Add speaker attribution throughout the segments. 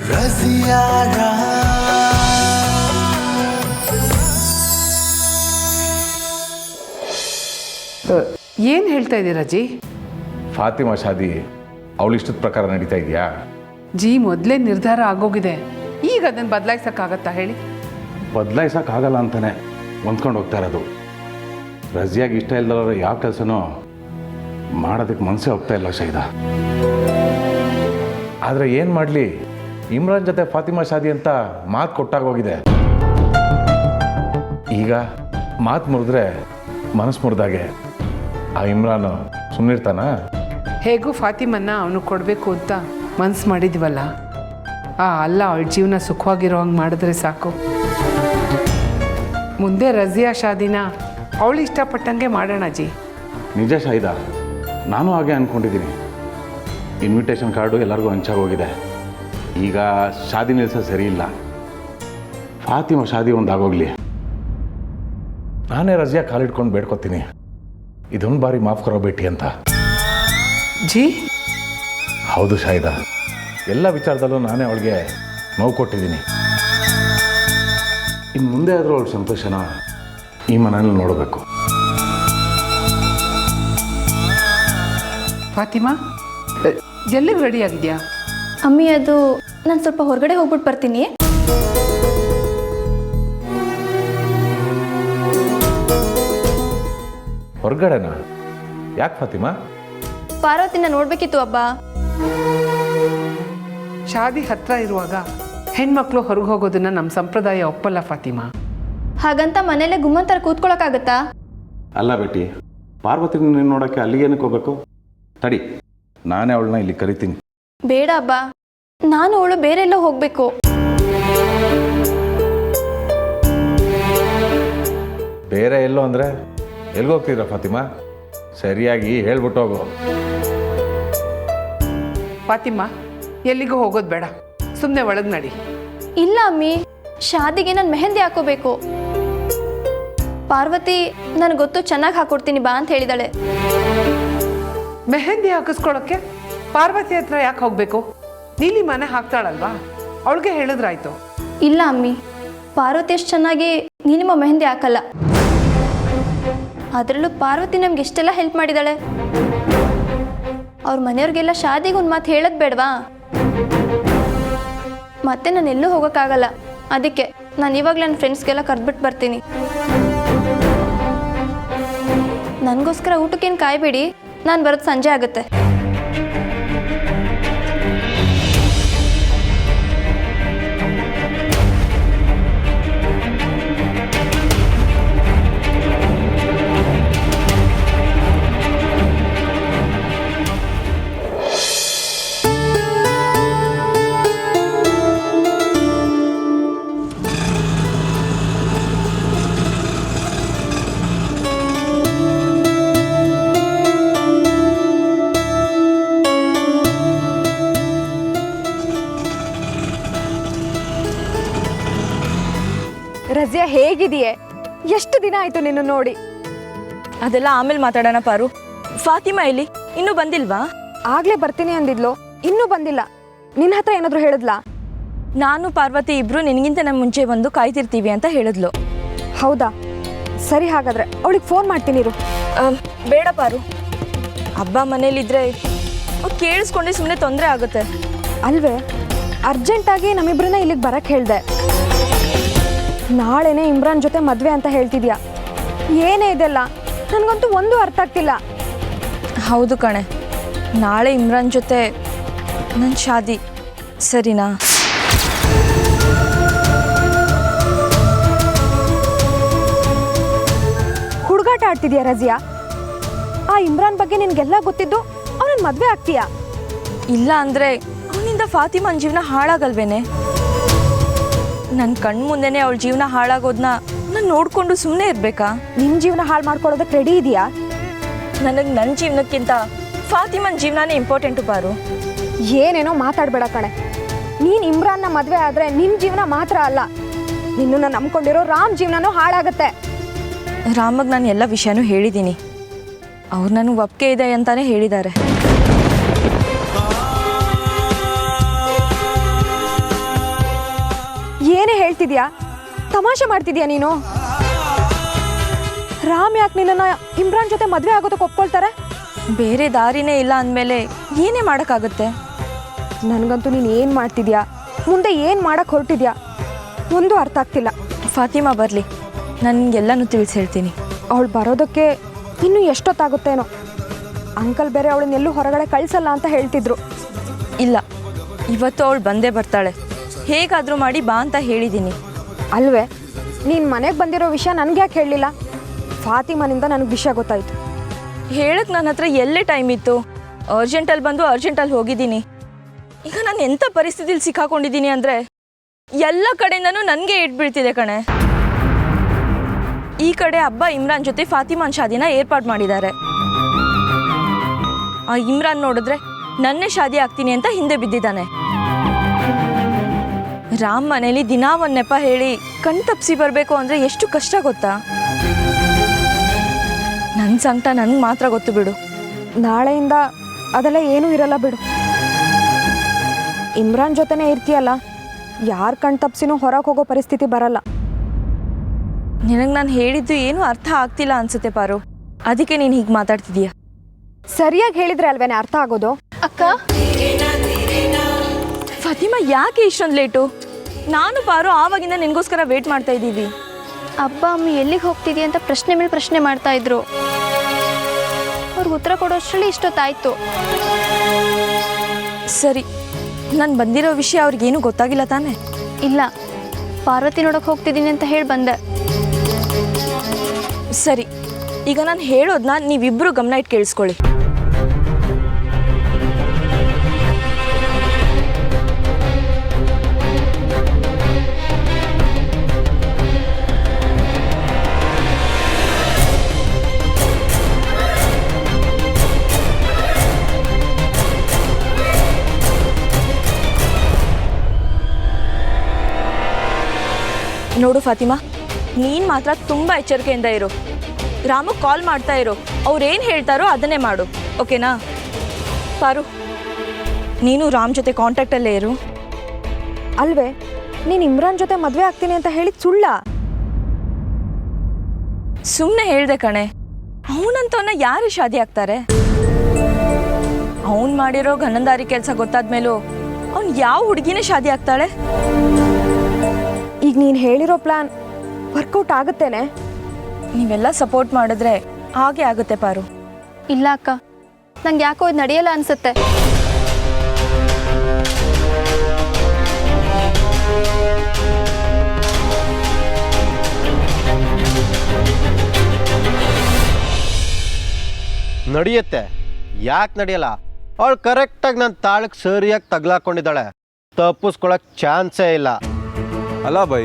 Speaker 1: रज़िया
Speaker 2: ಏನು ಹೇಳ್ತಾ ಇದ್ದೀರಾ ಜಿ?
Speaker 3: ಫಾತಿಮಾ ಶಾದಿ ಅವಳಿಷ್ಟದ ಪ್ರಕಾರ ನಡೀತಾ ಇದೆಯಾ?
Speaker 2: ಜಿ ಮೊದಲೇ ನಿರ್ಧಾರ ಆಗೋಗಿದೆ, ಈಗ ಅದನ್ನು ಬದಲಾಯಿಸೋಕ್ಕಾಗತ್ತಾ ಹೇಳಿ?
Speaker 3: ಬದಲಾಯಿಸೋಕ್ಕಾಗಲ್ಲ ಅಂತಲೇ ಹೊಂದ್ಕೊಂಡು ಹೋಗ್ತಾ ಇರೋದು. ರಜಿಯಾಗಿ ಇಷ್ಟ ಇಲ್ದಲ್ಲ ಯಾವ ಕೆಲಸನೂ ಮಾಡೋದಕ್ಕೆ ಮನಸ್ಸೇ ಹೋಗ್ತಾ ಇಲ್ಲ ಶೈದಾ. ಆದರೆ ಏನು ಮಾಡಲಿ, ಇಮ್ರಾನ್ ಜೊತೆ ಫಾತಿಮಾ ಶಾದಿ ಅಂತ ಮಾತು ಕೊಟ್ಟಾಗೋಗಿದೆ. ಈಗ ಮಾತು ಮುರಿದ್ರೆ ಮನಸ್ಸು ಮುರಿದಾಗೆ. ಆ ಇಮ್ರಾನ್ ಸುಮ್ಮನಿರ್ತಾನ?
Speaker 2: ಹೇಗೂ ಫಾತಿಮನ್ನ ಅವನು ಕೊಡಬೇಕು ಅಂತ ಮನಸ್ಸು ಮಾಡಿದ್ವಲ್ಲ, ಅಲ್ಲ ಅವಳ ಜೀವನ ಸುಖವಾಗಿರೋ ಹಂಗೆ ಮಾಡಿದ್ರೆ ಸಾಕು. ಮುಂದೆ ರಜಿಯಾ ಶಾದಿನ ಅವಳು ಇಷ್ಟಪಟ್ಟಂಗೆ ಮಾಡೋಣ ಜಿ.
Speaker 3: ನಿಜ ಶಾಹಿದಾ, ನಾನು ಹಾಗೆ ಅಂದ್ಕೊಂಡಿದ್ದೀನಿ. ಇನ್ವಿಟೇಷನ್ ಕಾರ್ಡು ಎಲ್ಲರಿಗೂ ಹಂಚಾಗೋಗಿದೆ. ಈಗ ಶಾದಿ ನಿಲ್ಸೋದು ಸರಿ ಇಲ್ಲ. ಫಾತಿಮಾ ಶಾದಿ ಒಂದು ಆಗೋಗ್ಲಿ. ನಾನೇ ರಜಿಯಾ ಕಾಲಿಡ್ಕೊಂಡು ಬೇಡ್ಕೊತೀನಿ, ಇದೊಂದು ಬಾರಿ ಮಾಫ್ ಕರೋ ಬೇಟಿ ಅಂತ.
Speaker 2: ಜಿ
Speaker 3: ಹೌದು ಶಾಹಿದಾ, ಎಲ್ಲ ವಿಚಾರದಲ್ಲೂ ನಾನೇ ಅವಳಿಗೆ ನೋವು ಕೊಟ್ಟಿದ್ದೀನಿ. ಇನ್ನು ಮುಂದೆ ಆದರೂ ಅವಳ ಸಂತೋಷನ ಈ ಮನೆಯಲ್ಲಿ ನೋಡಬೇಕು.
Speaker 2: ಫಾತಿಮಾ, ಎಲ್ಲಿಗೆ ರೆಡಿ ಆಗಿದೆಯಾ?
Speaker 4: ಅಮ್ಮಿ, ಅದು ನಾನು ಸ್ವಲ್ಪ ಹೊರಗಡೆ ಹೋಗ್ಬಿಟ್ಟು ಬರ್ತೀನಿ.
Speaker 3: ಹೊರಗಡೆನಾ? ಯಾಕೆ ಫಾತಿಮಾ?
Speaker 4: ಪಾರ್ವತಿನ ನೋಡ್ಬೇಕಿತ್ತು ಅಬ್ಬಾ.
Speaker 2: ಶಾದಿ ಹತ್ರ ಇರುವಾಗ ಹೆಣ್ಮಕ್ಳು ಹೊರಗೆ ಹೋಗೋದನ್ನ ನಮ್ಮ ಸಂಪ್ರದಾಯ ಒಪ್ಪಲ್ಲ ಫಾತಿಮಾ.
Speaker 4: ಹಾಗಂತ ಮನೇಲೆ ಗುಮ್ಮಂತರ ಕೂತ್ಕೊಳ್ಳೋಕ್ಕಾಗತ್ತಾ?
Speaker 3: ಅಲ್ಲ ಬೇಟಿ, ಪಾರ್ವತಿ ನೀನು ನೋಡೋಕ್ಕೆ ಅಲ್ಲಿಗೆ ಏನಕ್ಕೆ ಹೋಗ್ಬೇಕು? ತಡಿ, ನಾನೇ ಅವಳನ್ನ ಇಲ್ಲಿ ಕರಿತೀನಿ.
Speaker 4: ಬೇಡ ಅಬ್ಬಾ, ನಾನು ಅವಳು ಬೇರೆ ಎಲ್ಲೋ ಹೋಗ್ಬೇಕು.
Speaker 3: ಬೇರೆ ಎಲ್ಲೋ ಅಂದರೆ ಎಲ್ಗೋಗ್ತಿದ್ರ ಫಾತಿಮಾ? ಸರಿಯಾಗಿ ಹೇಳ್ಬಿಟ್ಟು ಹೋಗು.
Speaker 2: ಫಾತಿಮಾ, ಎಲ್ಲಿಗೂ ಹೋಗೋದು ಬೇಡ, ಸುಮ್ಮನೆ ಒಳಗೆ ನಡಿ.
Speaker 4: ಇಲ್ಲ ಅಮ್ಮಿ, ಶಾದಿಗೆ ನಾನು ಮೆಹಂದಿ ಹಾಕೋಬೇಕು. ಪಾರ್ವತಿ ನನಗೆ ಗೊತ್ತು, ಚೆನ್ನಾಗಿ ಹಾಕೊಡ್ತೀನಿ ಬಾ ಅಂತ ಹೇಳಿದಾಳೆ.
Speaker 2: ಮೆಹಂದಿ ಹಾಕಿಸ್ಕೊಳಕ್ಕೆ ಪಾರ್ವತಿ ಹತ್ರ ಯಾಕೆ ಹೋಗ್ಬೇಕು? ನೀಲಿ ಮನೆ ಹಾಕ್ತಾಳಲ್ವಾ, ಅವಳಿಗೆ ಹೇಳಿದ್ರಾಯ್ತು.
Speaker 4: ಇಲ್ಲ ಅಮ್ಮಿ, ಪಾರ್ವತಿ ಅಷ್ಟು ಚೆನ್ನಾಗಿ ನೀನಿಮ್ಮ ಮೆಹಂದಿ ಹಾಕಲ್ಲ. ಅದರಲ್ಲೂ ಪಾರ್ವತಿ ನಮ್ಗೆ ಎಷ್ಟೆಲ್ಲ ಹೆಲ್ಪ್ ಮಾಡಿದಾಳೆ. ಅವ್ರ ಮನೆಯವ್ರಿಗೆಲ್ಲ ಶಾದಿಗೆ ಒಂದು ಮಾತು ಹೇಳೋದು ಬೇಡವಾ? ಮತ್ತೆ ನಾನು ಎಲ್ಲೂ ಹೋಗೋಕ್ಕಾಗಲ್ಲ. ಅದಕ್ಕೆ ನಾನು ಇವಾಗಲೇ ನನ್ನ ಫ್ರೆಂಡ್ಸ್ಗೆಲ್ಲ ಕರೆದ್ಬಿಟ್ಟು ಬರ್ತೀನಿ. ನನಗೋಸ್ಕರ ಊಟಕ್ಕೇನು ಕಾಯ್ಬೇಡಿ, ನಾನು ಬರೋದು ಸಂಜೆ ಆಗುತ್ತೆ.
Speaker 5: ರಜಿಯಾ, ಹೇಗಿದೆಯೇ? ಎಷ್ಟು ದಿನ ಆಯ್ತು ನಿನ್ನ ನೋಡಿ.
Speaker 6: ಅದೆಲ್ಲ ಆಮೇಲೆ ಮಾತಾಡೋಣ ಪಾರು. ಫಾತಿಮಾ ಇಲ್ಲಿ ಇನ್ನೂ ಬಂದಿಲ್ವಾ?
Speaker 5: ಆಗ್ಲೇ ಬರ್ತೀನಿ ಅಂದಿದ್ಲು, ಇನ್ನೂ ಬಂದಿಲ್ಲ. ನಿನ್ನ ಹತ್ರ ಏನಾದರೂ ಹೇಳಿದ್ಲಾ?
Speaker 6: ನಾನು ಪಾರ್ವತಿ ಇಬ್ರು ನಿನಗಿಂತ ನಮ್ಮ ಮುಂಚೆ ಬಂದು ಕಾಯ್ತಿರ್ತೀವಿ ಅಂತ ಹೇಳಿದ್ಲು.
Speaker 5: ಹೌದಾ? ಸರಿ, ಹಾಗಾದ್ರೆ ಅವಳಿಗೆ ಫೋನ್ ಮಾಡ್ತೀನಿ ಇರು.
Speaker 6: ಬೇಡ ಪಾರು, ಹಬ್ಬ ಮನೇಲಿದ್ರೆ ಕೇಳಿಸ್ಕೊಂಡ್ರೆ ಸುಮ್ಮನೆ ತೊಂದರೆ ಆಗುತ್ತೆ
Speaker 5: ಅಲ್ವೇ? ಅರ್ಜೆಂಟಾಗಿ ನಮ್ಮಿಬ್ರನ್ನ ಇಲ್ಲಿಗೆ ಬರಕ್ಕೆ ಹೇಳಿದೆ. ನಾಳೆನೇ ಇಮ್ರಾನ್ ಜೊತೆ ಮದುವೆ ಅಂತ ಹೇಳ್ತಿದ್ಯಾ? ಏನೇ ಇದೆಲ್ಲ? ನನಗಂತೂ ಒಂದು ಅರ್ಥ ಆಗ್ತಿಲ್ಲ.
Speaker 6: ಹೌದು ಕಣೆ, ನಾಳೆ ಇಮ್ರಾನ್ ಜೊತೆ ನನ್ನ ಶಾದಿ, ಸರಿನಾ?
Speaker 5: ಹುಡುಗಾಟ ಆಡ್ತಿದ್ಯಾ ರಜಿಯಾ? ಆ ಇಮ್ರಾನ್ ಬಗ್ಗೆ ನಿನ್ಗೆಲ್ಲ ಗೊತ್ತಿದ್ದು ಅವನನ್ನ ಮದುವೆ ಆಗ್ತೀಯಾ?
Speaker 6: ಇಲ್ಲ ಅಂದರೆ ಅವನಿಂದ ಫಾತಿಮಾನ್ ಜೀವನ ಹಾಳಾಗಲ್ವೇನೆ? ನನ್ನ ಕಣ್ಣು ಮುಂದೆನೇ ಅವಳ ಜೀವನ ಹಾಳಾಗೋದನ್ನ ನಾನು ನೋಡಿಕೊಂಡು ಸುಮ್ಮನೆ ಇರಬೇಕಾ?
Speaker 5: ನಿನ್ನ ಜೀವನ ಹಾಳು ಮಾಡ್ಕೊಳ್ಳೋದಕ್ಕೆ ರೆಡಿ ಇದೆಯಾ?
Speaker 6: ನನಗೆ ನನ್ನ ಜೀವನಕ್ಕಿಂತ ಫಾತಿಮಾನ್ ಜೀವನನೇ ಇಂಪಾರ್ಟೆಂಟು ಪಾರು.
Speaker 5: ಏನೇನೋ ಮಾತಾಡಬೇಡ ಕಣೆ. ನೀನು ಇಮ್ರಾನ್ನ ಮದುವೆ ಆದರೆ ನಿನ್ನ ಜೀವನ ಮಾತ್ರ ಅಲ್ಲ, ನಿನ್ನನ್ನು ನಂಬ್ಕೊಂಡಿರೋ ರಾಮ್ ಜೀವನನೂ ಹಾಳಾಗುತ್ತೆ.
Speaker 6: ರಾಮಗೆ ನಾನು ಎಲ್ಲ ವಿಷಯನೂ ಹೇಳಿದ್ದೀನಿ. ಅವ್ರು ನನಗೆ ಒಪ್ಪಿಗೆ ಇದೆ ಅಂತಾನೆ ಹೇಳಿದ್ದಾರೆ.
Speaker 5: ಏನೇ ಹೇಳ್ತಿದ್ಯಾ? ತಮಾಷೆ ಮಾಡ್ತಿದ್ಯಾ ನೀನು? ರಾಮ್ ಯಾಕೆ ನಿನ್ನನ್ನು ಇಮ್ರಾನ್ ಜೊತೆ ಮದುವೆ ಆಗೋದಕ್ಕೆ ಒಪ್ಕೊಳ್ತಾರೆ?
Speaker 6: ಬೇರೆ ದಾರಿನೇ ಇಲ್ಲ ಅಂದಮೇಲೆ ಏನೇ ಮಾಡೋಕ್ಕಾಗುತ್ತೆ?
Speaker 5: ನನಗಂತೂ ನೀನು ಏನು ಮಾಡ್ತಿದ್ಯಾ, ಮುಂದೆ ಏನು ಮಾಡಕ್ಕೆ ಹೊರಟಿದ್ಯಾ ಒಂದು ಅರ್ಥ ಆಗ್ತಿಲ್ಲ.
Speaker 6: ಫಾತಿಮಾ ಬರಲಿ, ನನಗೆಲ್ಲನೂ ತಿಳಿಸಿ ಹೇಳ್ತೀನಿ.
Speaker 5: ಅವಳು ಬರೋದಕ್ಕೆ ಇನ್ನೂ ಎಷ್ಟೊತ್ತಾಗುತ್ತೇನೋ. ಅಂಕಲ್ ಬೇರೆ ಅವಳನ್ನೆಲ್ಲೂ ಹೊರಗಡೆ ಕಳಿಸಲ್ಲ ಅಂತ ಹೇಳ್ತಿದ್ರು.
Speaker 6: ಇಲ್ಲ, ಇವತ್ತು ಅವಳು ಬಂದೇ ಬರ್ತಾಳೆ. ಹೇಗಾದರೂ ಮಾಡಿ ಬಾ ಅಂತ ಹೇಳಿದ್ದೀನಿ.
Speaker 5: ಅಲ್ವೇ, ನೀನು ಮನೆಗೆ ಬಂದಿರೋ ವಿಷಯ ನನಗೆ ಯಾಕೆ ಹೇಳಲಿಲ್ಲ? ಫಾತಿಮಾನಿಂದ ನನಗೆ ವಿಷಯ ಗೊತ್ತಾಯಿತು.
Speaker 6: ಹೇಳಕ್ಕೆ ನನ್ನ ಹತ್ರ ಎಲ್ಲೇ ಟೈಮ್ ಇತ್ತು? ಅರ್ಜೆಂಟಲ್ಲಿ ಬಂದು ಅರ್ಜೆಂಟಲ್ಲಿ ಹೋಗಿದ್ದೀನಿ. ಈಗ ನಾನು ಎಂಥ ಪರಿಸ್ಥಿತಿಲಿ ಸಿಕ್ಕಾಕೊಂಡಿದ್ದೀನಿ ಅಂದರೆ ಎಲ್ಲ ಕಡೆಯಿಂದನೂ ನನಗೆ ಬೀಳ್ತಿದೆ ಕಣೆ. ಈ ಕಡೆ ಅಬ್ಬ ಇಮ್ರಾನ್ ಜೊತೆ ಫಾತಿಮಾನ್ ಶಾದಿನ ಏರ್ಪಾಡು ಮಾಡಿದ್ದಾರೆ. ಆ ಇಮ್ರಾನ್ ನೋಡಿದ್ರೆ ನನ್ನೇ ಶಾದಿ ಆಗ್ತೀನಿ ಅಂತ ಹಿಂದೆ ಬಿದ್ದಿದ್ದಾನೆ. ರಾಮ್ ಮನೇಲಿ ದಿನಾ ಒಂದು ನೆಪ ಹೇಳಿ ಕಣ್ ತಪ್ಪಿಸಿ ಬರಬೇಕು ಅಂದರೆ ಎಷ್ಟು ಕಷ್ಟ ಗೊತ್ತಾ? ನನ್ನ ಸಂಕಟ ನನಗೆ ಮಾತ್ರ ಗೊತ್ತು ಬಿಡು.
Speaker 5: ನಾಳೆಯಿಂದ ಅದೆಲ್ಲ ಏನೂ ಇರಲ್ಲ ಬಿಡು. ಇಮ್ರಾನ್ ಜೊತೆನೇ ಇರ್ತೀಯಲ್ಲ, ಯಾರು ಕಣ್ ತಪ್ಸಿನೂ ಹೊರಗೆ ಹೋಗೋ ಪರಿಸ್ಥಿತಿ ಬರಲ್ಲ.
Speaker 6: ನಿನಗೆ ನಾನು ಹೇಳಿದ್ದು ಏನೂ ಅರ್ಥ ಆಗ್ತಿಲ್ಲ ಅನ್ಸುತ್ತೆ ಪಾರು. ಅದಕ್ಕೆ ನೀನು ಹೀಗೆ ಮಾತಾಡ್ತಿದೀಯ.
Speaker 5: ಸರಿಯಾಗಿ ಹೇಳಿದ್ರೆ ಅಲ್ವೇನೆ ಅರ್ಥ ಆಗೋದು?
Speaker 4: ಅಕ್ಕ,
Speaker 6: ಫಾತಿಮಾ ಯಾಕೆ ಇಷ್ಟೊಂದು ಲೇಟು? ನಾನು ಪಾರು ಆವಾಗಿಂದ ನಿನಗೋಸ್ಕರ ವೇಟ್ ಮಾಡ್ತಾ ಇದ್ದೀವಿ.
Speaker 4: ಅಬ್ಬ ಅಮ್ಮ ಎಲ್ಲಿಗೆ ಹೋಗ್ತಿದ್ಯಾ ಅಂತ ಪ್ರಶ್ನೆ ಮೇಲೆ ಪ್ರಶ್ನೆ ಮಾಡ್ತಾ ಇದ್ರು. ಅವ್ರಿಗೆ ಉತ್ತರ ಕೊಡೋಷ್ಟರಲ್ಲಿ ಇಷ್ಟೊತ್ತಾಯ್ತು.
Speaker 6: ಸರಿ, ನಾನು ಬಂದಿರೋ ವಿಷಯ ಅವ್ರಿಗೇನು ಗೊತ್ತಾಗಿಲ್ಲ ತಾನೇ?
Speaker 4: ಇಲ್ಲ, ಪಾರ್ವತಿ ನೋಡೋಕೆ ಹೋಗ್ತಿದ್ದೀನಿ ಅಂತ ಹೇಳಿ ಬಂದೆ.
Speaker 6: ಸರಿ, ಈಗ ನಾನು ಹೇಳೋದನ್ನ ನೀವಿಬ್ಬರು ಗಮನ ಇಟ್ಟು ಕೇಳಿಸ್ಕೊಳ್ಳಿ. ನೋಡು ಫಾತಿಮಾ, ನೀನು ಮಾತ್ರ ತುಂಬ ಎಚ್ಚರಿಕೆಯಿಂದ ಇರು. ರಾಮಕ್ಕೆ ಕಾಲ್ ಮಾಡ್ತಾ ಇರು. ಅವ್ರೇನು ಹೇಳ್ತಾರೋ ಅದನ್ನೇ ಮಾಡು, ಓಕೆನಾ? ಪಾರು, ನೀನು ರಾಮ್ ಜೊತೆ ಕಾಂಟ್ಯಾಕ್ಟಲ್ಲೇ ಇರು.
Speaker 5: ಅಲ್ವೇ, ನೀನು ಇಮ್ರಾನ್ ಜೊತೆ ಮದುವೆ ಆಗ್ತೀನಿ ಅಂತ ಹೇಳಿದ ಸುಳ್ಳ?
Speaker 6: ಸುಮ್ಮನೆ ಹೇಳ್ದೆ ಕಣೆ. ಅವನಂತವನ್ನ ಯಾರು ಶಾದಿ ಆಗ್ತಾರೆ? ಅವನು ಮಾಡಿರೋ ಗನಂದಾರಿ ಕೆಲಸ ಗೊತ್ತಾದ್ಮೇಲೂ ಅವ್ನು ಯಾವ ಹುಡುಗಿನೇ ಶಾದಿ ಆಗ್ತಾಳೆ?
Speaker 5: ಈಗ ನೀನು ಹೇಳಿರೋ ಪ್ಲಾನ್ ವರ್ಕೌಟ್ ಆಗುತ್ತೇನೆ?
Speaker 6: ನೀವೆಲ್ಲ ಸಪೋರ್ಟ್ ಮಾಡಿದ್ರೆ ಹಾಗೆ ಆಗುತ್ತೆ ಪಾರು.
Speaker 4: ಇಲ್ಲ ಅಕ್ಕ, ನಂಗೆ ಯಾಕೋ ಇದು ನಡೆಯಲ್ಲ ಅನ್ಸುತ್ತೆ.
Speaker 1: ನಡೆಯುತ್ತೆ. ಯಾಕೆ ನಡೆಯಲ್ಲ? ಅವಳು ಕರೆಕ್ಟಾಗಿ ನನ್ನ ತಾಳಕ್ಕೆ ಸರಿಯಾಗಿ ತಗ್ಲಾಕೊಂಡಿದ್ದಾಳೆ. ತಪ್ಪಿಸ್ಕೊಳಕ್ಕೆ ಚಾನ್ಸೇ ಇಲ್ಲ.
Speaker 7: ಅಲ್ಲ ಬೈ,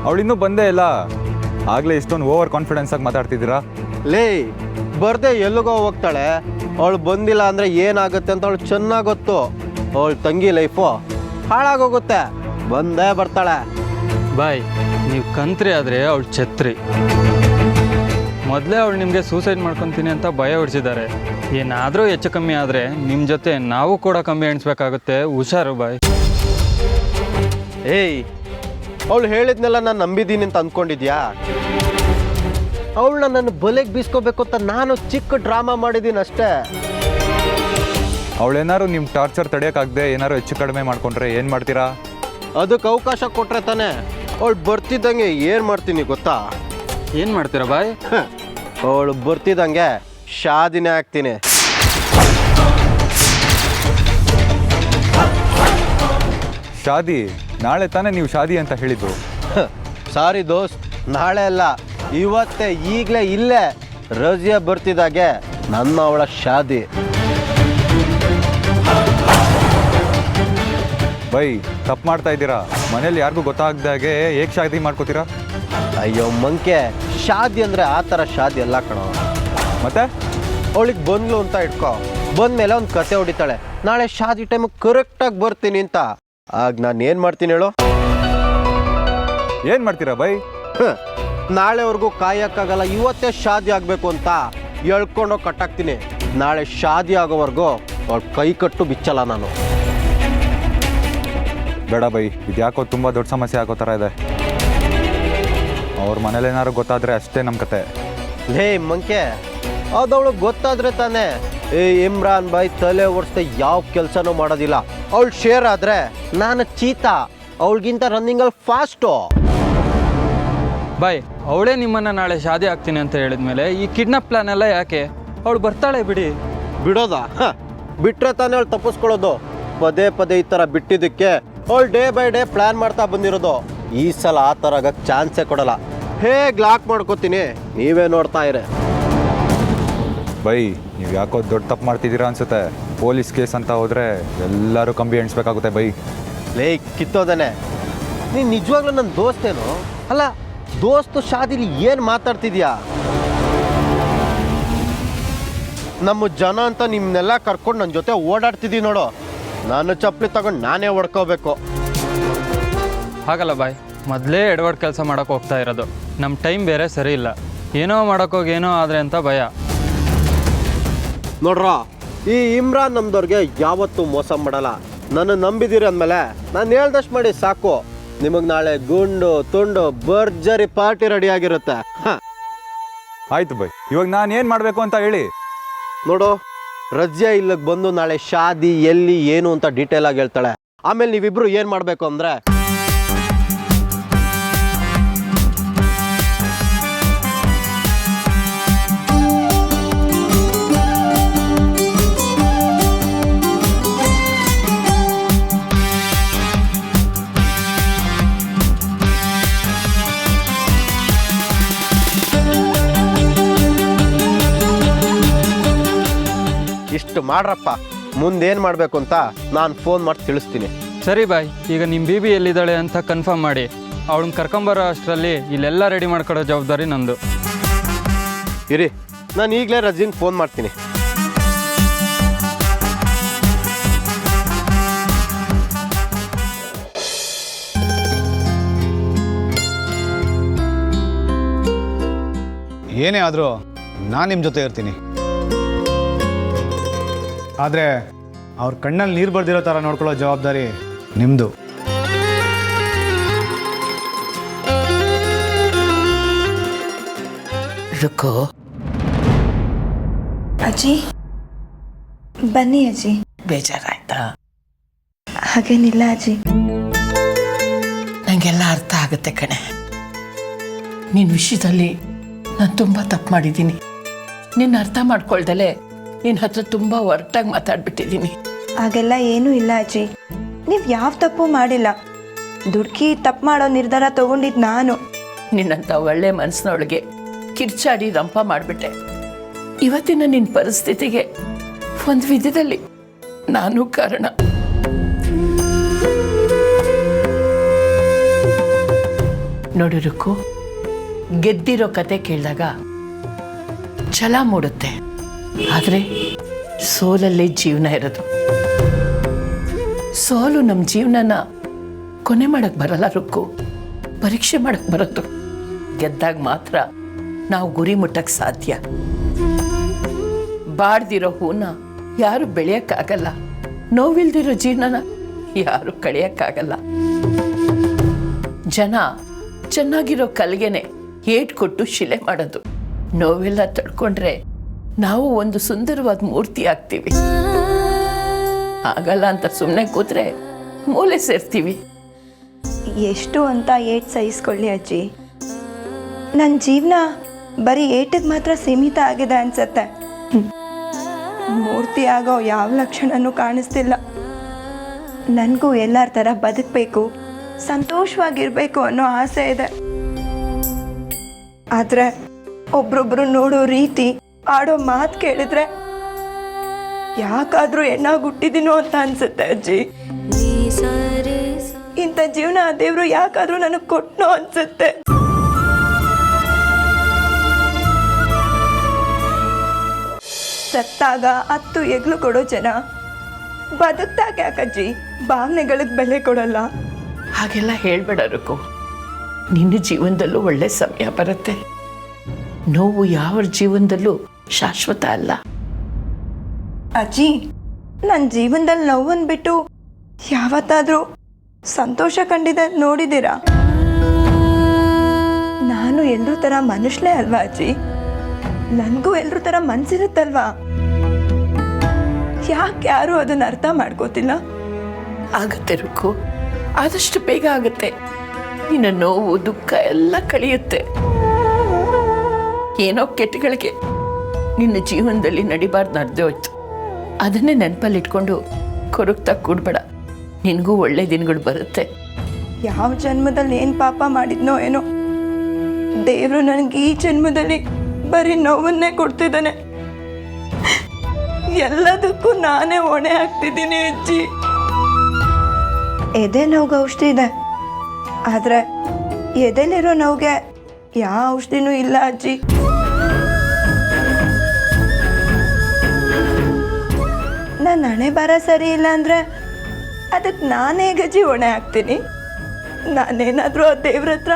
Speaker 7: ಅವಳಿನ್ನೂ ಬಂದೇ ಇಲ್ಲ, ಆಗಲೇ ಇಷ್ಟೊಂದು ಓವರ್ ಕಾನ್ಫಿಡೆನ್ಸ್ ಆಗಿ ಮಾತಾಡ್ತಿದ್ದೀರಾ?
Speaker 1: ಲೇ, ಬರ್ದೆ ಎಲ್ಲಿಗೋ ಹೋಗ್ತಾಳೆ. ಅವಳು ಬಂದಿಲ್ಲ ಅಂದರೆ ಏನಾಗುತ್ತೆ ಅಂತ ಅವಳು ಚೆನ್ನಾಗಿ ಗೊತ್ತು. ಅವಳು ತಂಗಿ ಲೈಫು ಹಾಳಾಗೋಗುತ್ತೆ. ಬಂದೇ ಬರ್ತಾಳೆ.
Speaker 8: ಬಾಯ್, ನೀವು ಕಂತ್ರಿ ಆದರೆ ಅವಳು ಛತ್ರಿ. ಮೊದಲೇ ಅವಳು ನಿಮಗೆ ಸೂಸೈಡ್ ಮಾಡ್ಕೊತೀನಿ ಅಂತ ಭಯ ಹೊಡಿಸಿದ್ದಾರೆ. ಏನಾದರೂ ಹೆಚ್ಚು ಕಮ್ಮಿ ಆದರೆ ನಿಮ್ಮ ಜೊತೆ ನಾವು ಕೂಡ ಕಮ್ಮಿ ಎಣಿಸ್ಬೇಕಾಗುತ್ತೆ. ಹುಷಾರು ಬಾಯ್.
Speaker 1: ಏಯ್, ಅವಳು ಹೇಳಿದ್ನೆಲ್ಲ ನಾನು ನಂಬಿದ್ದೀನಿ ಅಂತ ಅಂದ್ಕೊಂಡಿದ್ಯಾ? ಅವಳನ್ನ ನನ್ನ ಬಲೆಗೆ ಬೀಸ್ಕೋಬೇಕು ಅಂತ ನಾನು ಚಿಕ್ಕ ಡ್ರಾಮಾ ಮಾಡಿದ್ದೀನಿ ಅಷ್ಟೇ.
Speaker 7: ಅವಳೇನಾದ್ರು ನಿಮ್ಮ ಟಾರ್ಚರ್ ತಡೆಯೋಕ್ಕಾಗದೆ ಏನಾದ್ರು ಹೆಚ್ಚು ಕಡಿಮೆ ಮಾಡ್ಕೊಂಡ್ರೆ ಏನು ಮಾಡ್ತೀರಾ?
Speaker 1: ಅದಕ್ಕೆ ಅವಕಾಶ ಕೊಟ್ರೆ ತಾನೆ. ಅವಳು ಬರ್ತಿದ್ದಂಗೆ ಏನು ಮಾಡ್ತೀನಿ ಗೊತ್ತಾ?
Speaker 8: ಏನು ಮಾಡ್ತೀರಾ ಬಾಯ್?
Speaker 1: ಅವಳು ಬರ್ತಿದ್ದಂಗೆ ಶಾದಿನೇ ಆಗ್ತೀನಿ.
Speaker 7: ಶಾದಿ ನಾಳೆ ತಾನೇ ನೀವು ಶಾದಿ ಅಂತ ಹೇಳಿದ್ದು?
Speaker 1: ಸಾರಿ ದೋಸ್ತ್, ನಾಳೆ ಅಲ್ಲ, ಇವತ್ತೇ, ಈಗಲೇ, ಇಲ್ಲೇ ರಜಿಯಾ ಬರ್ತಿದ್ದಾಗೆ ನನ್ನ ಅವಳ ಶಾದಿ.
Speaker 7: ಬೈ, ತಪ್ಪು ಮಾಡ್ತಾ ಇದ್ದೀರಾ. ಮನೇಲಿ ಯಾರಿಗೂ ಗೊತ್ತಾಗ್ದಾಗೆ ಹೇಗೆ ಶಾದಿ ಮಾಡ್ಕೋತೀರಾ?
Speaker 1: ಅಯ್ಯೋ ಮಂಕೆ, ಶಾದಿ ಅಂದರೆ ಆ ಥರ ಶಾದಿ ಎಲ್ಲ ಕಣೋ.
Speaker 7: ಮತ್ತೆ
Speaker 1: ಅವಳಿಗೆ ಬಂದ್ಲು ಅಂತ ಇಟ್ಕೋ, ಬಂದ್ಮೇಲೆ ಒಂದು ಕತೆ ಹೊಡಿತಾಳೆ, ನಾಳೆ ಶಾದಿ ಟೈಮಿಗೆ ಕರೆಕ್ಟಾಗಿ ಬರ್ತೀನಿ ಅಂತ. ಆಗ ನಾನು ಏನು ಮಾಡ್ತೀನಿ ಹೇಳು?
Speaker 7: ಏನು ಮಾಡ್ತೀರಾ ಬೈ?
Speaker 1: ನಾಳೆವರೆಗೂ ಕಾಯಕ್ಕಾಗಲ್ಲ, ಇವತ್ತೇ ಶಾದಿ ಆಗಬೇಕು ಅಂತ ಎಳ್ಕೊಂಡೋಗಿ ಕಟ್ಟಾಕ್ತೀನಿ. ನಾಳೆ ಶಾದಿ ಆಗೋವರೆಗೂ ಅವಳು ಕೈ ಕಟ್ಟು ಬಿಚ್ಚಲ್ಲ ನಾನು.
Speaker 7: ಬೇಡ ಬೈ, ಇದು ಯಾಕೋ ತುಂಬ ದೊಡ್ಡ ಸಮಸ್ಯೆ ಆಗೋ ಥರ ಇದೆ. ಅವ್ರ ಮನೇಲಿ ಏನಾದ್ರು ಗೊತ್ತಾದರೆ ಅಷ್ಟೇ ನಮ್ಮ ಕತೆ.
Speaker 1: ಲೇ ಮಂಕೆ, ಅದವಳಿಗೆ ಗೊತ್ತಾದ್ರೆ ತಾನೇ. ಇಮ್ರಾನ್ ಬಾಯ್ ತಲೆ ಓಡಿಸ್ದೆ ಯಾವ ಕೆಲಸನೂ ಮಾಡೋದಿಲ್ಲ. ಅವಳು ಶೇರ್ ಆದರೆ ನಾನು ಚೀತಾ, ಅವಳಿಗಿಂತ ರನ್ನಿಂಗಲ್ಲಿ ಫಾಸ್ಟು.
Speaker 8: ಬಾಯ್, ಅವಳೇ ನಿಮ್ಮನ್ನು ನಾಳೆ ಶಾದಿ ಆಗ್ತೀನಿ ಅಂತ ಹೇಳಿದ್ಮೇಲೆ ಈ ಕಿಡ್ನಾಪ್ ಪ್ಲಾನ್ ಎಲ್ಲ ಯಾಕೆ? ಅವಳು ಬರ್ತಾಳೆ ಬಿಡಿ.
Speaker 1: ಬಿಡೋದಾ? ಬಿಟ್ರೆ ತಾನೇ ಅವಳು ತಪ್ಪಿಸ್ಕೊಳ್ಳೋದು. ಪದೇ ಪದೇ ಈ ಥರ ಬಿಟ್ಟಿದ್ದಕ್ಕೆ ಅವಳು ಡೇ ಬೈ ಡೇ ಪ್ಲ್ಯಾನ್ ಮಾಡ್ತಾ ಬಂದಿರೋದು. ಈ ಸಲ ಆ ಥರ ಆಗಕ್ಕೆ ಚಾನ್ಸೇ ಕೊಡಲ್ಲ. ಹೇಗೆ ಲಾಕ್ ಮಾಡ್ಕೋತೀನಿ, ನೀವೇ ನೋಡ್ತಾ ಇರಿ.
Speaker 7: ಬೈ, ನೀವು ಯಾಕೋ ದೊಡ್ಡ ತಪ್ಪು ಮಾಡ್ತಿದ್ದೀರಾ ಅನ್ಸುತ್ತೆ. ಪೊಲೀಸ್ ಕೇಸ್ ಅಂತ ಹೋದರೆ ಎಲ್ಲರೂ ಕಂಬಿ ಎಣಿಸ್ಬೇಕಾಗುತ್ತೆ ಬೈ.
Speaker 1: ಲೇ ಕಿತ್ತೋದನೆ, ನೀನು ನಿಜವಾಗ್ಲೂ ನನ್ನ ದೋಸ್ತೇನು? ಅಲ್ಲ, ದೋಸ್ತು ಶಾದಿಲಿ ಏನು ಮಾತಾಡ್ತಿದ್ಯಾ? ನಮ್ಮ ಜನ ಅಂತ ನಿಮ್ಮನ್ನೆಲ್ಲ ಕರ್ಕೊಂಡು ನನ್ನ ಜೊತೆ ಓಡಾಡ್ತಿದ್ದೀವಿ ನೋಡು. ನಾನು ಚಪ್ಪಲಿ ತಗೊಂಡು ನಾನೇ ಹೊಡ್ಕೋಬೇಕು.
Speaker 8: ಹಾಗಲ್ಲ ಬಾಯ್, ಮೊದಲೇ ಎಡವಡ್ ಕೆಲಸ ಮಾಡೋಕೆ ಹೋಗ್ತಾ ಇರೋದು. ನಮ್ಮ ಟೈಮ್ ಬೇರೆ ಸರಿ ಇಲ್ಲ. ಏನೋ ಮಾಡೋಕ್ಕೋಗಿ ಏನೋ ಆದರೆ ಅಂತ ಭಯ.
Speaker 1: ನೋಡ್ರ, ಈ ಇಮ್ರಾನ್ ನಮ್ದವ್ರಿಗೆ ಯಾವತ್ತೂ ಮೋಸ ಮಾಡಲ್ಲ. ನನ್ನ ನಂಬಿದ್ದೀರಿ ಅಂದಮೇಲೆ ನಾನು ಹೇಳ್ದಷ್ಟು ಮಾಡಿ ಸಾಕು. ನಿಮಗೆ ನಾಳೆ ಗುಂಡು ತುಂಡು ಭರ್ಜರಿ ಪಾರ್ಟಿ ರೆಡಿ ಆಗಿರುತ್ತೆ.
Speaker 7: ಆಯ್ತು ಬೈ, ಇವಾಗ ನಾನು ಏನು ಮಾಡಬೇಕು ಅಂತ ಹೇಳಿ.
Speaker 1: ನೋಡು, ರಜ್ಯಾ ಇಲ್ಲಿಗೆ ಬಂದು ನಾಳೆ ಶಾದಿ ಎಲ್ಲಿ ಏನು ಅಂತ ಡೀಟೇಲ್ ಆಗಿ ಹೇಳ್ತಾಳೆ. ಆಮೇಲೆ ನೀವಿಬ್ರು ಏನು ಮಾಡಬೇಕು ಅಂದರೆ, ಇಷ್ಟು ಮಾಡ್ರಪ್ಪ. ಮುಂದೇನು ಮಾಡಬೇಕು ಅಂತ ನಾನು ಫೋನ್ ಮಾಡಿ ತಿಳಿಸ್ತೀನಿ.
Speaker 8: ಸರಿ ಬಾಯ್, ಈಗ ನಿಮ್ಮ ಬಿ ಎಲ್ಲಿದ್ದಾಳೆ ಅಂತ ಕನ್ಫರ್ಮ್ ಮಾಡಿ ಅವಳನ್ನ ಕರ್ಕೊಂಬರೋ ಅಷ್ಟರಲ್ಲಿ ಇಲ್ಲೆಲ್ಲ ರೆಡಿ ಮಾಡ್ಕೊಡೋ ಜವಾಬ್ದಾರಿ ನಂದು.
Speaker 1: ಇರಿ, ನಾನು ಈಗಲೇ ರಜಿಂಗ್ ಫೋನ್ ಮಾಡ್ತೀನಿ.
Speaker 9: ಏನೇ ಆದರೂ ನಾನು ನಿಮ್ಮ ಜೊತೆ ಇರ್ತೀನಿ. ಆದರೆ ಅವ್ರ ಕಣ್ಣಲ್ಲಿ ನೀರು ಬರ್ದಿರೋ ಥರ ನೋಡ್ಕೊಳ್ಳೋ ಜವಾಬ್ದಾರಿ ನಿಮ್ಮದು.
Speaker 10: ರುಕೋ.
Speaker 6: ಅಜ್ಜಿ ಬನ್ನಿ ಅಜ್ಜಿ.
Speaker 10: ಬೇಜಾರಾಯ್ತಾ?
Speaker 6: ಹಾಗೇನಿಲ್ಲ ಅಜ್ಜಿ.
Speaker 10: ನನಗೆಲ್ಲ ಅರ್ಥ ಆಗುತ್ತೆ ಕಣೆ. ನಿನ್ನ ವಿಷಯದಲ್ಲಿ ನಾನು ತುಂಬ ತಪ್ಪು ಮಾಡಿದ್ದೀನಿ. ನಿನ್ನ ಅರ್ಥ ಮಾಡ್ಕೊಳ್ದಲೆ ನಿನ್ನ ಹತ್ರ ತುಂಬ ಹೊರಟಾಗಿ ಮಾತಾಡ್ಬಿಟ್ಟಿದ್ದೀನಿ.
Speaker 6: ಹಾಗೆಲ್ಲ ಏನೂ ಇಲ್ಲ ಅಜ್ಜಿ. ನೀವು ಯಾವ ತಪ್ಪು ಮಾಡಿಲ್ಲ. ದುಡ್ಕಿ ತಪ್ಪು ಮಾಡೋ ನಿರ್ಧಾರ ತಗೊಂಡಿದ್ದು ನಾನು.
Speaker 10: ನಿನ್ನಂಥ ಒಳ್ಳೆ ಮನಸ್ಸಿನೊಳಗೆ ಕಿರ್ಚಾಡಿ ರಂಪ ಮಾಡಿಬಿಟ್ಟೆ. ಇವತ್ತಿನ ನಿನ್ನ ಪರಿಸ್ಥಿತಿಗೆ ಒಂದು ವಿಧದಲ್ಲಿ ನಾನು ಕಾರಣ. ನೋಡು ರುಕ್ಕು, ಗೆದ್ದಿರೋ ಕತೆ ಕೇಳಿದಾಗ ಛಲ ಮೂಡುತ್ತೆ. ಆದರೆ ಸೋಲಲ್ಲೇ ಜೀವನ ಇರೋದು. ಸೋಲು ನಮ್ಮ ಜೀವನನ ಕೊನೆ ಮಾಡಕ್ಕೆ ಬರಲ್ಲ ರುಕ್ಕು, ಪರೀಕ್ಷೆ ಮಾಡಕ್ಕೆ ಬರೋದು. ಗೆದ್ದಾಗ ಮಾತ್ರ ನಾವು ಗುರಿ ಮುಟ್ಟಕ್ಕೆ ಸಾಧ್ಯ. ಬಾಡ್ದಿರೋ ಹೂನ ಯಾರು ಬೆಳೆಯೋಕ್ಕಾಗಲ್ಲ, ನೋವಿಲ್ದಿರೋ ಜೀವನನ ಯಾರು ಕಳೆಯೋಕ್ಕಾಗಲ್ಲ. ಜನ ಚೆನ್ನಾಗಿರೋ ಕಲ್ಗೆನೆ ಏಟ್ ಕೊಟ್ಟು ಶಿಲೆ ಮಾಡೋದು. ನೋವೆಲ್ಲ ತಡ್ಕೊಂಡ್ರೆ ನಾವು ಒಂದು ಸುಂದರವಾದ ಮೂರ್ತಿ ಆಗ್ತೀವಿ. ಆಗಲ್ಲ ಅಂತ ಸುಮ್ಮನೆ ಕೂತ್ರೆ ಮೂಲೆ ಸೇರ್ತೀವಿ.
Speaker 6: ಎಷ್ಟು ಅಂತ ಏಟ್ ಸಹಿಸ್ಕೊಳ್ಳಿ ಅಜ್ಜಿ. ನನ್ನ ಜೀವನ ಬರೀ ಏಟಿಗೆ ಮಾತ್ರ ಸೀಮಿತ ಆಗಿದೆ ಅನ್ಸತ್ತೆ. ಮೂರ್ತಿ ಆಗೋ ಯಾವ ಲಕ್ಷಣನೂ ಕಾಣಿಸ್ತಿಲ್ಲ. ನನಗೂ ಎಲ್ಲರ ಥರ ಬದುಕಬೇಕು, ಸಂತೋಷವಾಗಿರ್ಬೇಕು ಅನ್ನೋ ಆಸೆ ಇದೆ. ಆದರೆ ಒಬ್ರೊಬ್ರು ನೋಡೋ ರೀತಿ, ಆಡೋ ಮಾತು ಕೇಳಿದ್ರೆ ಯಾಕಾದ್ರೂ ಹೆಣ್ಣಾಗುಟ್ಟಿದ್ದೀನೋ ಅಂತ ಅನ್ಸುತ್ತೆ ಅಜ್ಜಿ. ಇಂಥ ಜೀವನ ದೇವ್ರು ಯಾಕಾದ್ರೂ ನನಗೆ ಕೊಟ್ನೋ ಅನ್ಸುತ್ತೆ. ಸತ್ತಾಗ 10 ಹೆಗ್ಲು ಕೊಡೋ ಜನ ಬದುಕ್ದಾಗ ಯಾಕಜ್ಜಿ ಭಾವನೆಗಳಿಗೆ ಬೆಲೆ ಕೊಡಲ್ಲ?
Speaker 10: ಹಾಗೆಲ್ಲ ಹೇಳ್ಬೇಡ ರುಕು. ನಿನ್ನ ಜೀವನದಲ್ಲೂ ಒಳ್ಳೆ ಸಮಯ ಬರುತ್ತೆ. ನೋವು ಯಾವ ಜೀವನದಲ್ಲೂ ಶಾಶ್ವತ ಅಲ್ಲ.
Speaker 6: ಅಜ್ಜಿ, ನನ್ನ ಜೀವನದಲ್ಲಿ ನೋವನ್ನು ಬಿಟ್ಟು ಯಾವತ್ತಾದರೂ ಸಂತೋಷ ಕಂಡಿದೆ ನೋಡಿದ್ದೀರಾ? ನಾನು ಎಲ್ಲರೂ ಥರ ಮನುಷ್ಯಲೇ ಅಲ್ವಾ ಅಜ್ಜಿ? ನನಗೂ ಎಲ್ಲರೂ ಥರ ಮನಸ್ಸಿರುತ್ತಲ್ವಾ? ಯಾಕೆ ಯಾರೂ ಅದನ್ನು ಅರ್ಥ ಮಾಡ್ಕೋತಿಲ್ಲ?
Speaker 10: ಆಗತ್ತೆ ರುಕ್ಕು, ಆದಷ್ಟು ಬೇಗ ಆಗುತ್ತೆ. ನಿನ್ನ ನೋವು ದುಃಖ ಎಲ್ಲ ಕಳೆಯುತ್ತೆ. ಏನೋ ಕೆಟ್ಟಗಳಿಗೆ ನಿನ್ನ ಜೀವನದಲ್ಲಿ ನಡಿಬಾರ್ದು ನಡೆದೇ ಹೋಯ್ತು. ಅದನ್ನೇ ನೆನಪಲ್ಲಿಟ್ಕೊಂಡು ಕೊರಗ್ತಾ ಕೂಡ್ಬೇಡ. ನಿನಗೂ ಒಳ್ಳೆ ದಿನಗಳು ಬರುತ್ತೆ.
Speaker 6: ಯಾವ ಜನ್ಮದಲ್ಲಿ ಏನು ಪಾಪ ಮಾಡಿದ್ನೋ ಏನೋ, ದೇವರು ನನಗೆ ಈ ಜನ್ಮದಲ್ಲಿ ಬರೀ ನೋವನ್ನೇ ಕೊಡ್ತಿದ್ದಾನೆ. ಎಲ್ಲದಕ್ಕೂ ನಾನೇ ಹೊಣೆ ಹಾಕ್ತಿದ್ದೀನಿ ಅಜ್ಜಿ. ಎದೆ ನೋವಿಗೆ ಔಷಧಿ ಇದೆ, ಆದರೆ ಎದೆಲಿರೋ ನೋವಿಗೆ ಯಾವ ಔಷಧಿನೂ ಇಲ್ಲ ಅಜ್ಜಿ. ನನ್ನ ಹಣೆ ಬರ ಸರಿ ಇಲ್ಲ ಅಂದರೆ ಅದಕ್ಕೆ ನಾನೇ ಗಜ್ಜಿ ಹೊಣೆ ಹಾಕ್ತೀನಿ. ನಾನೇನಾದರೂ ಆ ದೇವ್ರ ಹತ್ರ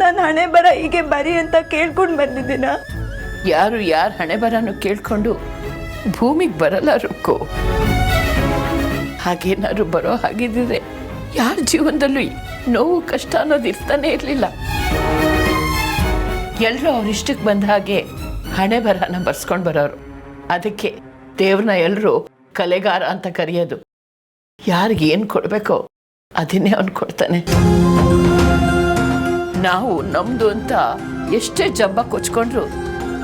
Speaker 6: ನನ್ನ ಹಣೆ ಬರ ಹೀಗೆ ಬರಿ ಅಂತ ಕೇಳ್ಕೊಂಡು ಬಂದಿದ್ದೀನ?
Speaker 10: ಯಾರು ಯಾರ ಹಣೆ ಬರನು ಕೇಳ್ಕೊಂಡು ಭೂಮಿಗೆ ಬರಲ್ಲ ರುಕ್ಕು. ಹಾಗೇನಾದ್ರು ಬರೋ ಹಾಗಿದ್ದಿದ್ರೆ ಯಾರ ಜೀವನದಲ್ಲೂ ನೋವು ಕಷ್ಟ ಅನ್ನೋದು ಇರ್ತಾನೆ ಇರಲಿಲ್ಲ. ಎಲ್ಲರೂ ಅವ್ರಿಷ್ಟಕ್ಕೆ ಬಂದ ಹಾಗೆ ಹಣೆ ಬರಹನ ಬರ್ಸ್ಕೊಂಡು ಬರೋರು. ಅದಕ್ಕೆ ದೇವ್ರನ್ನ ಎಲ್ಲರೂ ಕಲೆಗಾರ ಅಂತ ಕರೆಯೋದು. ಯಾರಿಗೆ ಏನು ಕೊಡಬೇಕೋ ಅದನ್ನೇ ಅವನು ಕೊಡ್ತಾನೆ. ನಾವು ನಮ್ಮದು ಅಂತ ಎಷ್ಟೇ ಜಬ್ಬ ಕೊಚ್ಕೊಂಡ್ರು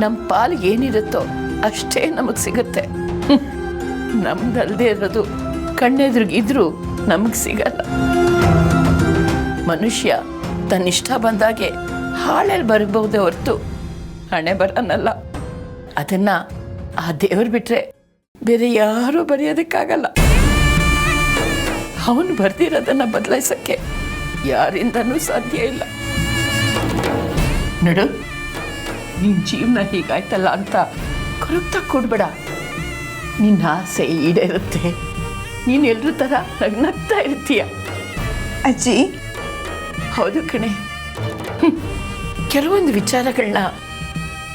Speaker 10: ನಮ್ಮ ಪಾಲಿಗೆ ಏನಿರುತ್ತೋ ಅಷ್ಟೇ ನಮಗೆ ಸಿಗುತ್ತೆ. ನಮ್ದಲ್ದೇ ಇರೋದು ಕಣ್ಣೆದ್ರಿಗಿದ್ರೂ ನಮಗೆ ಸಿಗಲ್ಲ. ಮನುಷ್ಯ ತನ್ನಿಷ್ಟ ಬಂದಾಗೆ ಹಾಳೆಲ್ಲಿ ಬರಬಹುದೇ ಹೊರತು ಹಣೆ ಬರನಲ್ಲ. ಅದನ್ನ ಆ ದೇವ್ರು ಬಿಟ್ರೆ ಬೇರೆ ಯಾರೂ ಬರೆಯೋದಕ್ಕಾಗಲ್ಲ. ಅವನು ಬರ್ದಿರೋದನ್ನ ಬದಲಾಯಿಸಕ್ಕೆ ಯಾರಿಂದನೂ ಸಾಧ್ಯ ಇಲ್ಲ. ನೋಡು, ನಿನ್ನ ಜೀವನ ಹೀಗಾಯ್ತಲ್ಲ ಅಂತ ಕೊರಗ್ತಾ ಕೊಡ್ಬೇಡ. ನಿನ್ನ ಆಸೆ ಈಡೇರುತ್ತೆ. ನೀನು ಎಲ್ಲರೂ ಥರ ನಗ್ನಗ್ತಾ ಇರ್ತೀಯ.
Speaker 6: ಅಜ್ಜಿ,
Speaker 10: ಹೌದು ಕಣೆ. ಕೆಲವೊಂದು ವಿಚಾರಗಳನ್ನ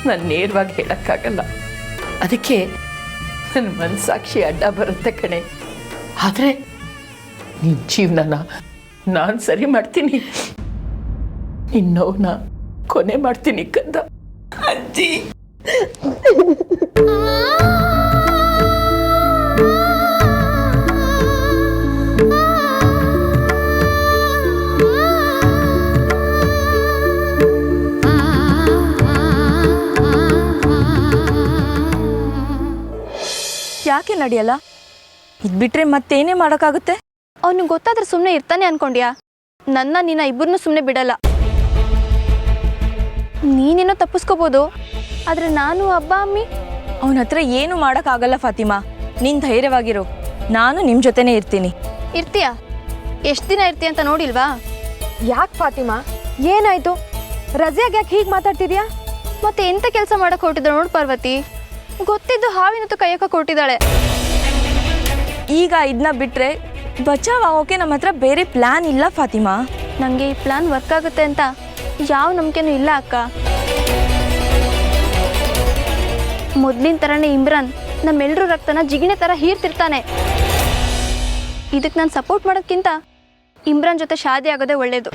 Speaker 10: ನಾನು ನೇರವಾಗಿ ಹೇಳೋಕ್ಕಾಗಲ್ಲ. ಅದಕ್ಕೆ ನನ್ನ ಮನಸ್ಸಾಕ್ಷಿ ಅಡ್ಡ ಬರುತ್ತೆ ಕಣೆ. ಆದರೆ ನಿನ್ನ ಜೀವನನ ನಾನು ಸರಿ ಮಾಡ್ತೀನಿ. ನಿನ್ನ ನೋವನ್ನ ಕೊನೆ ಮಾಡ್ತೀನಿ ಕಂದ.
Speaker 6: ಅಜ್ಜಿ,
Speaker 4: ಯಾಕೆ ನಡೆಯಲ್ಲ? ಇದು ಬಿಟ್ರೆ ಮತ್ತೇನೇ ಮಾಡೋಕ್ಕಾಗುತ್ತೆ? ಅವನಿಗೆ ಗೊತ್ತಾದ್ರೆ ಸುಮ್ಮನೆ ಇರ್ತಾನೆ ಅನ್ಕೊಂಡ್ಯಾ? ನಿನ್ನ ಇಬ್ಬರನ್ನೂ ಸುಮ್ಮನೆ ಬಿಡಲ್ಲ. ನೀನೇನೋ ತಪ್ಪಿಸ್ಕೋಬೋದು, ಆದರೆ ನಾನು ಅಬ್ಬ ಅಮ್ಮಿ
Speaker 6: ಅವನ ಹತ್ರ ಏನು ಮಾಡೋಕ್ಕಾಗಲ್ಲ ಫಾತಿಮಾ. ನೀನು ಧೈರ್ಯವಾಗಿರು, ನಾನು ನಿಮ್ಮ ಜೊತೆನೇ ಇರ್ತೀನಿ.
Speaker 4: ಇರ್ತೀಯಾ? ಎಷ್ಟು ದಿನ ಇರ್ತೀಯ ಅಂತ ನೋಡಿಲ್ವಾ?
Speaker 5: ಯಾಕೆ ಫಾತಿಮಾ, ಏನಾಯ್ತು? ರಜೆಯಾಗಿ ಯಾಕೆ ಹೀಗೆ ಮಾತಾಡ್ತಿದ್ಯಾ?
Speaker 4: ಮತ್ತೆ ಎಂತ ಕೆಲಸ ಮಾಡಕ್ಕೆ ಹೊರಟಿದ್ರು ನೋಡು ಪಾರ್ವತಿ. ಗೊತ್ತಿದ್ದು ಹಾವಿನತ್ತು ಕೈಯಕ್ಕೆ ಕೊಟ್ಟಿದ್ದಾಳೆ.
Speaker 6: ಈಗ ಇದನ್ನ ಬಿಟ್ಟರೆ ಬಚಾವ್ ಆಗೋಕೆ ನಮ್ಮ ಹತ್ರ ಬೇರೆ ಪ್ಲ್ಯಾನ್ ಇಲ್ಲ ಫಾತಿಮಾ.
Speaker 4: ನನಗೆ ಈ ಪ್ಲಾನ್ ವರ್ಕ್ ಆಗುತ್ತೆ ಅಂತ ಯಾವ ನಂಬಿಕೆನೂ ಇಲ್ಲ ಅಕ್ಕ. ಮೊದಲಿನ ಥರನೇ ಇಮ್ರಾನ್ ನಮ್ಮೆಲ್ಲರೂ ರಕ್ತನ ಜಿಗಿಣೆ ಥರ ಹೀರ್ತಿರ್ತಾನೆ. ಇದಕ್ಕೆ ನಾನು ಸಪೋರ್ಟ್ ಮಾಡೋಕ್ಕಿಂತ ಇಮ್ರಾನ್ ಜೊತೆ ಶಾದಿ ಆಗೋದೇ ಒಳ್ಳೆಯದು.